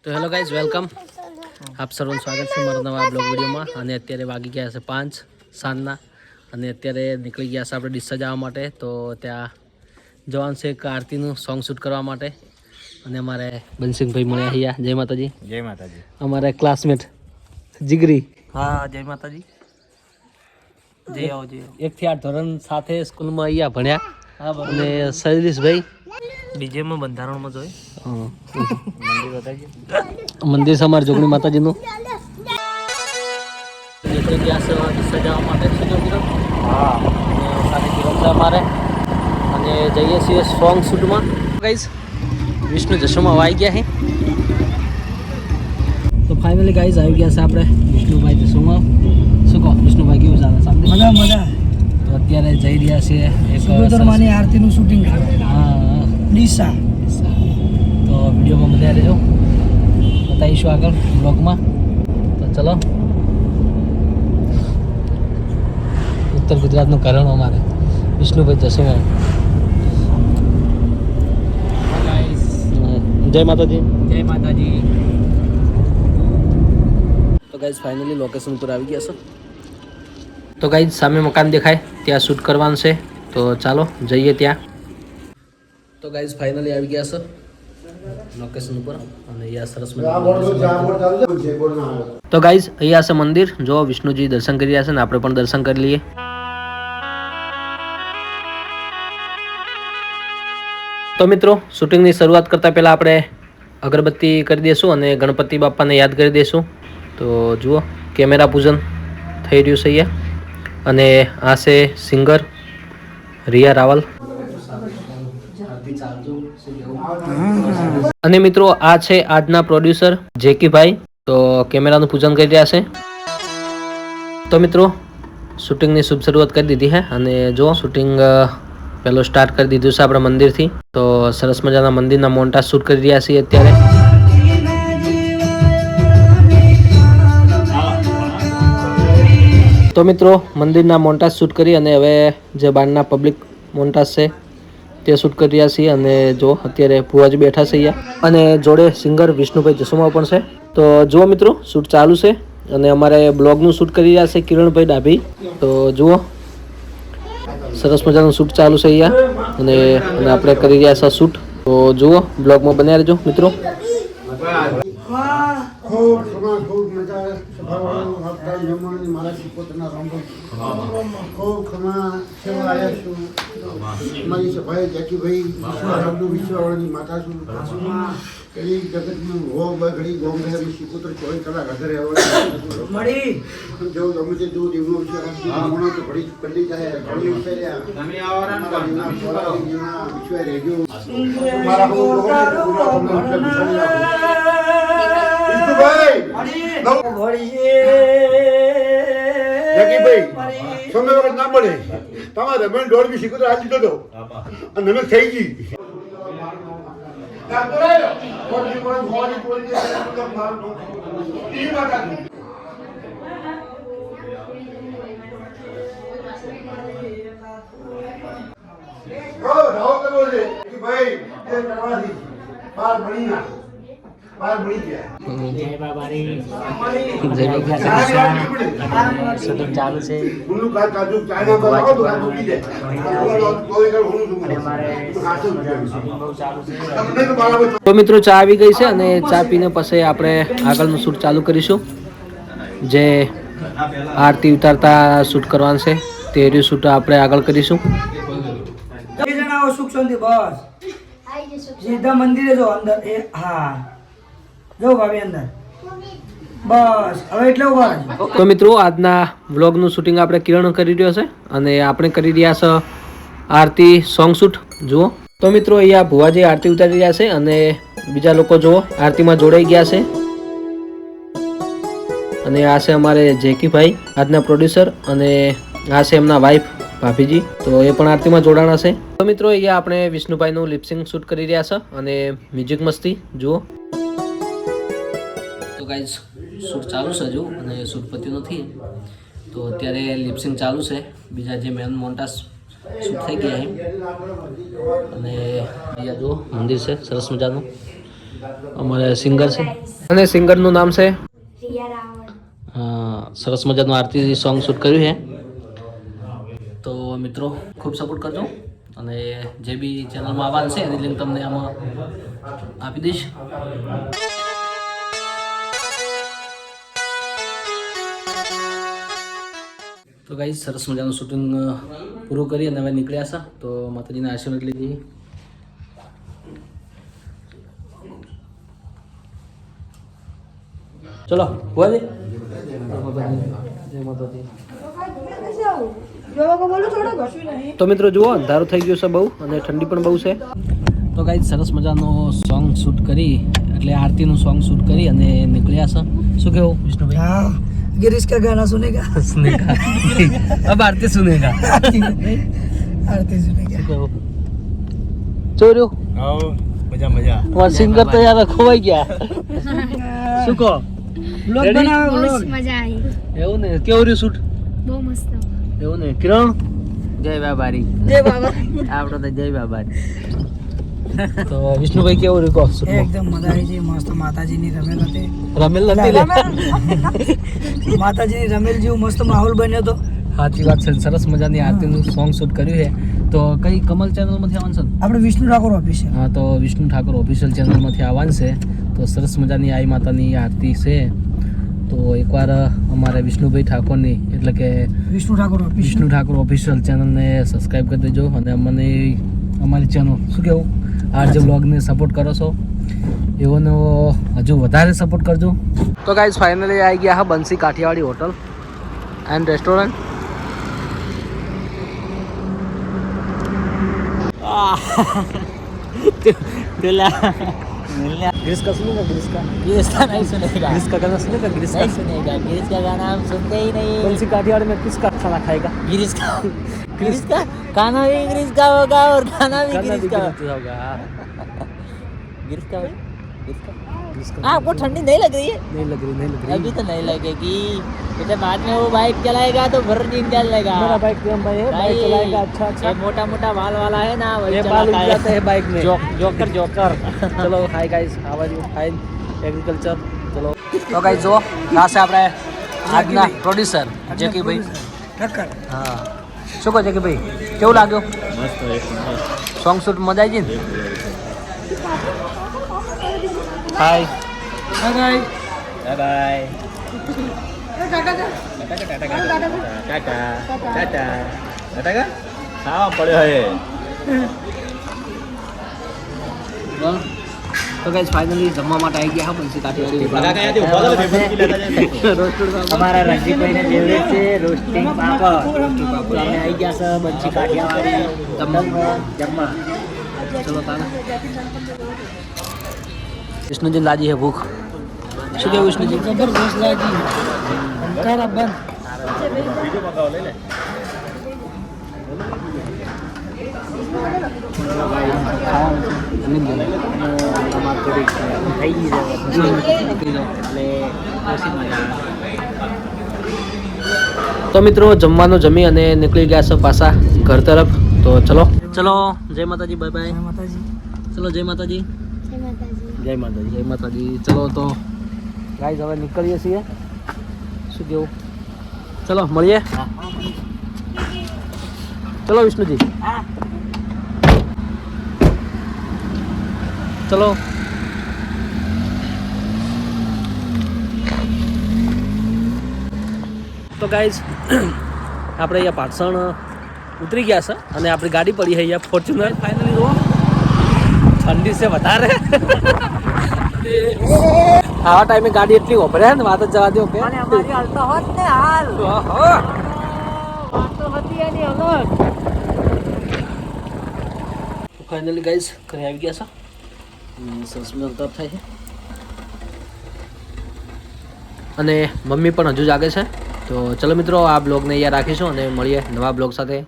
તો hello guys welcome આપ સર્વનું સ્વાગત છે મારા નવા બ્લોગ વિડીયોમાં. અને અત્યારે વાગી ગયા છે 5 સાંજના અને અત્યારે નીકળી ગયા છે આપણે ડીસા જવા માટે. તો ત્યાં જવાનું છે એક આરતીનું સોંગ શૂટ કરવા માટે અને અમારે બંસિંગભાઈ મળ્યા અહીંયા. જય માતાજી. જય માતાજી. અમારા ક્લાસમેટ જીગરી. હા જય માતાજી. જય આવો જય આવો. 1 થી 8 ધોરણ સાથે સ્કૂલમાં અહીંયા ભણ્યા. અને શૈલેષભાઈ ડીજેમાં બંધારણમાં જોઈ મંદિર બતાવજો. મંદિર છે અમારા જોગણી માતાજીનું. સજાવવા માટે હા સાથે કિરણ છે અમારે અને જઈએ છીએ સોંગ શૂટમાં. ગાઈઝ વિષ્ણુ જશોમાં આવી ગયા છે. તો ફાઇનલી ગાઈઝ આવી ગયા છે આપણે વિષ્ણુભાઈ જશોમાં. શું કહો વિષ્ણુભાઈ, કેવું ચાલે સામે? મજા મજા. તો અત્યારે જઈ રહ્યા છીએ એક સિકોતરમાની આરતીનું શૂટિંગ હા ડીસા. તો વિડીયોમાં બધા રહેજો, બતાવીશું આગળ બ્લોગમાં. તો ચલો, ઉત્તર ગુજરાતનું કરણ અમારે વિષ્ણુભાઈ જસોમાં. જય માતાજી. જય માતાજી. તો ગાઈઝ ફાઇનલી લોકેશન ઉપર આવી ગયા છે. તો ગાઈઝ સામે મકાન દેખાય ત્યાં શૂટ કરવાનું છે. તો ચાલો જઈએ ત્યાં. તો ગાઈઝ ફાઇનલી આવી ગયા છે લોકેશન ઉપર અને અહીંયા સરસ મજાનું. તો ગાઈઝ અહીંયા છે મંદિર. જો વિષ્ણુજી દર્શન કરી રહ્યા છે ને આપણે પણ દર્શન કરી લઈએ. તો મિત્રો શૂટિંગની શરૂઆત કરતાં પહેલાં આપણે અગરબત્તી કરી દઈશું અને ગણપતિ બાપાને યાદ કરી દઈશું. તો જુઓ કેમેરા પૂજન થઈ રહ્યું છે અહીંયા. અને આ છે સિંગર રિયા રાવલ. અને મિત્રો આ છે આજના પ્રોડ્યુસર જેકીભાઈ. તો કેમેરાનું પૂજન કરી રહ્યા છે. તો મિત્રો શૂટિંગની શુભ શરૂઆત કરી દીધી છે અને જો શૂટિંગ પહેલો સ્ટાર્ટ કરી દીધું છે આપણા મંદિરથી. તો સરસ મજાના મંદિરના મોન્ટાજ શૂટ કરી રહ્યા છીએ અત્યારે. તો મિત્રો મંદિરના મોન્ટાજ શૂટ કરી અને હવે જે બહારના પબ્લિક મોન્ટાજ છે તે શૂટ કરી રહ્યા છીએ. અને જો અત્યારે ભુવાજી બેઠા છે અહીંયા અને જોડે સિંગર વિષ્ણુભાઈ જસુમા પણ છે. તો જુઓ મિત્રો શૂટ ચાલુ છે અને અમારે બ્લોગનું શૂટ કરી રહ્યા છે કિરણભાઈ ડાભી. તો જુઓ સરસ મજાનું શૂટ ચાલુ છે અહીંયા અને આપણે કરી રહ્યા છે શૂટ. તો જુઓ બ્લોગમાં બન્યા રહેજો મિત્રો. મારી સફાઈ જેકીભાઈ વિશ્વવાળાની માતા છું. કઈ જગતનું હો ઘડી ગોમ રહે શીખોતર 24 કલાક હાજર રહેવાની જો ગમે તે દૂધ એમનો છે તો ઘડી પલ્લી જાય ઘણી વિશ્વ રહેજો મારા સમય વખત ના મળે તમારે મેં દોડ બી શીખો તો આ દીધો હતો અને મેં થઈ ગઈ. તો મિત્રો ચા આવી ગઈ છે અને ચા પીને પછી આપણે આગળનું શૂટ ચાલુ કરીશું. જે આરતી ઉતારતા શૂટ કરવાનું છે તે રહ્યું શૂટ આપણે આગળ કરીશું. સુખ શાંતિ બસ સીધા મંદિરે જો અંદર એ હા જો ભાભી અંદર બસ હવે એટલે ઉભા રહેજો. તો મિત્રો આજના વ્લોગનું શૂટિંગ આપણે કિરણ કરી રહ્યો છે અને આપણે કરી રહ્યા છે આરતી સોંગ શૂટ. જુઓ તો મિત્રો અહીંયા ભુવાજી આરતી ઉતારી રહ્યા છે અને બીજા લોકો જુઓ આરતીમાં જોડાઈ ગયા છે. અને આ છે અમારે જેકીભાઈ આજના પ્રોડ્યુસર અને આ છે એમના વાઈફ ભાભીજી. તો એ પણ આરતીમાં જોડાણા છે. તો મિત્રો અહીંયા આપણે વિષ્ણુભાઈનું લિપસિંગ શૂટ કરી રહ્યા છે અને મ્યુઝિક મસ્તી જુઓ. તો ગાઈઝ શૂટ ચાલુ છે હજુ અને શૂટ પત્યું નથી. તો અત્યારે લિપસિંગ ચાલુ છે. બીજા જે મેન મોન્ટાસ શૂટ થઈ ગયા એમ. અને અહીંયા જો મંદિર છે સરસ મજાનું. અમારે સિંગર છે અને સિંગરનું નામ છે રિયા રાવળ. સરસ મજાનું આરતી સોંગ શૂટ કર્યું છે. તો મિત્રો ખૂબ સપોર્ટ કરજો અને જે બી ચેનલમાં આવવાનું છે એની લિંક તમને આમાં આપી દઈશ. તો ગાઈસ સરસ મજાનું શૂટિંગ પૂરું કરી અને હવે નીકળ્યા છે. તો માતાજીના આશીર્વાદ લીધી. ચલો બોલે તો મિત્રો જુઓ અંધારું થઈ ગયું છે બહુ અને ઠંડી પણ બહુ છે. તો ગાઈસ સરસ મજાનો સોંગ શૂટ કરી એટલે આરતીનું સોંગ શૂટ કરી અને નીકળ્યા છે. શું કેવું વિષ્ણુભાઈ? हाँ गिरीश का गाना सुनेगा सुनेगा अब आरती सुनेगा आरती सुनेगा ચોર્યો મજા મજા. તમારા સિંગર તો યાર ખોવાઈ ગયા. શું કહો? Blog Ready? बनाओ બહુ ब्लॉग જ મજા આવી. એવું ને કેવું રહ્યું શૂટ? બહુ મસ્ત. એવું ને કિરણ જય બાબારી. जय बाबा આપણો તો જય બાબારી. તો વિષ્ણુભાઈ કેવું રહ્યું કહો શૂટમાં? એકદમ મજા આવી છે મસ્ત માતાજીની રમેલ હતી રમેલ નથી લે માતાજીની રમેલ જેવું મસ્ત માહોલ બન્યો હતો સાચી વાત છે. સરસ મજાની આરતીનું સોંગ શૂટ કર્યું છે. તો કઈ કમલ ચેનલમાંથી આવવાનું છે ને? આપણે વિષ્ણુ ઠાકોર ઓફિસ હા તો વિષ્ણુ ઠાકોર ઓફિશિયલ ચેનલમાંથી આવવાનું છે. તો સરસ મજાની આઈ માતાની આરતી છે. તો એકવાર અમારે વિષ્ણુભાઈ ઠાકોરની એટલે કે વિષ્ણુ ઠાકોર ઓફિસ વિષ્ણુ ઠાકોર ઓફિશિયલ ચેનલને સબસ્ક્રાઈબ કરી દેજો અને અમને અમારી ચેનલ શું કહેવું આ જે બ્લોગને સપોર્ટ કરો છો એઓનો હજુ વધારે સપોર્ટ કરજો. તો ગાઈઝ ફાઇનલી આવી ગયા હા Bansi Kathiyawadi hotel and restaurant. ग्रीस का सुनेगा ग्रीस का नहीं सुनेगा. ग्रीस का गाना सुनेगा ग्रीस का नहीं सुनेगा. गिरीश का गाना हम सुनते ही नहीं. बंसी काठियावाड़ में किसका खाना खाएगा? गिरीश का खाना भी गिरीश का होगा और खाना भी गाना भी गिरीश का गिरीश का होगा. हाँ, गिरीश का भाई गिरीश का. ग्रीस का आपको ठंडी नहीं लग रही है? नहीं लग रही अभी तो नहीं लगेगी. बेटा बाद में वो बाइक चलाएगा तो भर नींद चलेगा. मेरा बाइक प्रेम भाई है बाइक चलाएगा अच्छा ये अच्छा मोटा मोटा बाल वाला है ना वही ये बाल उग चलाता जाते हैं बाइक में. Joker joker. ચલો હાય ગાઈઝ આવા જ ફાઇન એગ્રીકલ્ચર. ચલો તો ગાઈઝ જો આ છે આપણે આજના પ્રોડ્યુસર જેકીભાઈ. ઠક્કર હા શું કહો જેકીભાઈ કેવું લાગ્યું? સોંગ શૂટ મજા આવી ગઈ ને? હાય बाय बाय. टाटा टाटा का हाँ पड़े है. તો ગાઈઝ ફાઇનલી જમવા માટે આવી ગયા હા બંસી કાઠિયાવાડી. हमारा रंजीत भाई ने फेवरेट से रोस्टिंग पापड़ हमने आई गया सर बंसी काठियावाड़ी जम्मा. ચલો તાને વિષ્ણુજી લાજી હે ભૂખ. શું કેવું વિષ્ણુજી? જબરદસ્ત લાગી અંકારા બંધ તો મિત્રો જમવાનું જમી અને નીકળી ગયા છે પાછા ઘર તરફ. તો ચલો ચલો જય માતાજી બાય બાય. માતાજી ચલો જય માતાજી જય માતાજી. જય માતાજી જય માતાજી. ચલો તો ગાઈઝ હવે નીકળીએ છીએ. શું કેવું? ચલો મળીએ. ચલો વિષ્ણુજી ચલો. તો ગાઈઝ આપણે અહીંયા પાટસણ ઉતરી ગયા છે અને આપણી ગાડી પડી છે અહીંયા ફોર્ચ્યુનર. ફાઇનલી જો ઠંડી છે વધારે. આવા ટાઈમે ગાડી એટલી ઓપરે ને વાત જ જવા દો કે हमारी हालत होत ने हाल तो होती है नहीं अलग. ફાઇનલી ગાઈઝ ઘરે આવી ગયા છે. સરસ મજાનું તપ થાય છે અને મમ્મી પણ હજુ જાગે છે. તો ચલો મિત્રો આ બ્લોગને અહીંયા રાખીશું અને મળીએ નવા બ્લોગ સાથે.